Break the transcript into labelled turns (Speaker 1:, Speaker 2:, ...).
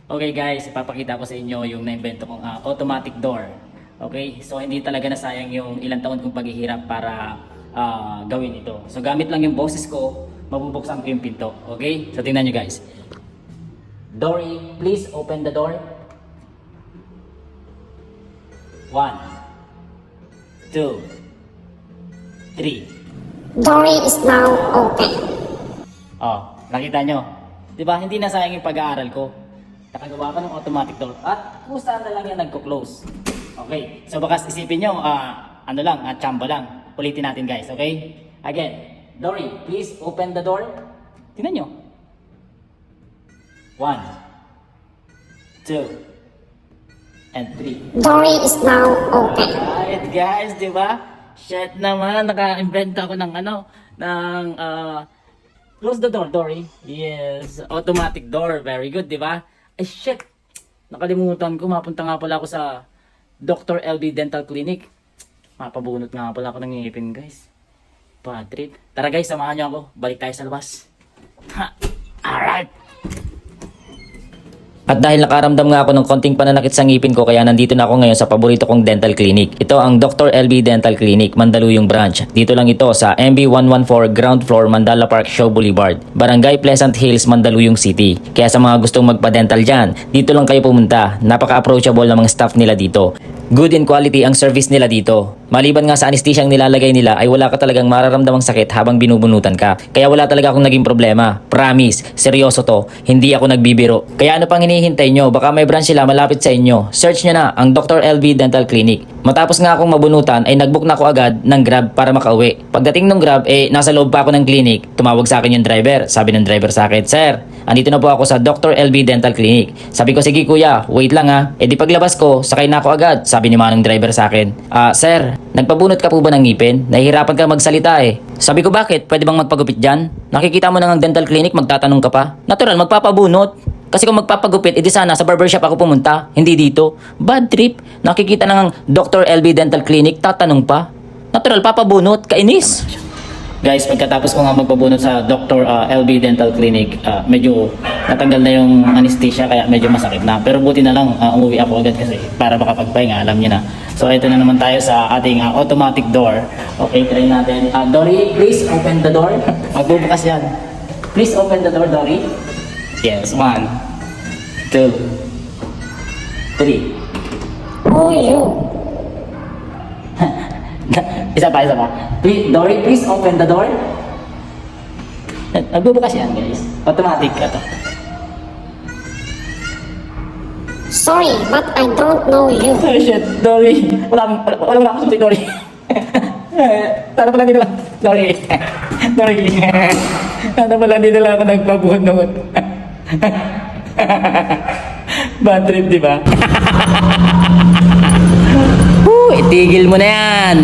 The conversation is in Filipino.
Speaker 1: Okay guys, ipapakita ko sa inyo yung naimbento kong automatic door. Okay, so hindi talaga nasayang yung ilang taon kong paghihirap para gawin ito. So gamit lang yung boses ko, mabubuksan ko yung pinto. Okay, so tingnan nyo guys. Dory, please open the door. 1, 2, 3.
Speaker 2: Dory is now open.
Speaker 1: Oh, nakita nyo? Diba, hindi nasayang yung pag-aaral ko. Nakagawa ka ng automatic door at kusa na lang yan nagko-close. Okay, so baka isipin nyo, ano lang, chamba lang. Ulitin natin guys, okay? Again, Dory, please open the door. Tingnan nyo. 1, 2, and 3.
Speaker 2: Dory is now open.
Speaker 1: Alright guys, di ba? Shit naman, naka-invent ako ng close the door, Dory. Yes, automatic door. Very good, di ba? Ay shit, nakalimutan ko. Mapunta nga pala ako sa Dr. LB Dental Clinic. Mapabunot nga pala ako ng ngipin, guys. Bad trip. Tara guys, samahan niyo ako. Balik tayo sa labas. Ha! Alright!
Speaker 3: At dahil nakaramdam nga ako ng konting pananakit sa ngipin ko, kaya nandito na ako ngayon sa paborito kong dental clinic. Ito ang Dr. LB Dental Clinic, Mandaluyong Branch. Dito lang ito sa MB 114 Ground Floor, Mandala Park Show Boulevard, Barangay Pleasant Hills, Mandaluyong City. Kaya sa mga gustong magpa-dental dyan, dito lang kayo pumunta. Napaka-approachable ng mga staff nila dito. Good in quality ang service nila dito. Maliban nga sa anesthesia ang nilalagay nila ay wala ka talagang mararamdamang sakit habang binubunutan ka. Kaya wala talaga akong naging problema. Promise, seryoso to. Hindi ako nagbibiro. Kaya ano pang hinihintay nyo? Baka may branch sila malapit sa inyo. Search nyo na ang Dr. LB Dental Clinic. Matapos nga akong mabunutan ay nagbook na ako agad ng Grab para makauwi. Pagdating ng Grab nasa loob pa ako ng clinic. Tumawag sa akin yung driver. Sabi ng driver sa akin, "Sir, andito na po ako sa Dr. LB Dental Clinic." Sabi ko, "Sige kuya, wait lang ha." Di paglabas ko, sakay na ako agad. Sabi ni manong driver sa akin, "Sir, nagpabunot ka po ba ng ngipin? Nahihirapan ka magsalita eh." Sabi ko, "Bakit? Pwede bang magpagupit dyan? Nakikita mo na ng dental clinic, magtatanong ka pa." Natural, magpapabunot. Kasi kung magpapagupit, edi sana sa barbershop ako pumunta, hindi dito. Bad trip. Nakikita na ng Dr. LB Dental Clinic, tatanong pa. Natural, papabunot. Kainis.
Speaker 1: Guys, pagkatapos ko nga magpabunot sa Dr. LB Dental Clinic, medyo natanggal na yung anesthesia kaya medyo masakit na. Pero buti na lang, umuwi ako agad kasi para makapagpahinga, alam niyo na. So ito na naman tayo sa ating automatic door. Okay, try natin. Dory, please open the door. Magbubukas yan. Please open the door, Dory. Yes, 1, 2, 3.
Speaker 2: Oh, you.
Speaker 1: Isa pa. Please, Dory, please open the door. Magbubukas yan, guys. Automatic ka to.
Speaker 2: Sorry, but I don't know you.
Speaker 1: Oh shit, Dory. Wala ako sa Dory. Sana pala dito lang. Dory. Sana pala dito lang ako nagpabunot. Bad trip, di ba?
Speaker 3: Itigil mo na yan.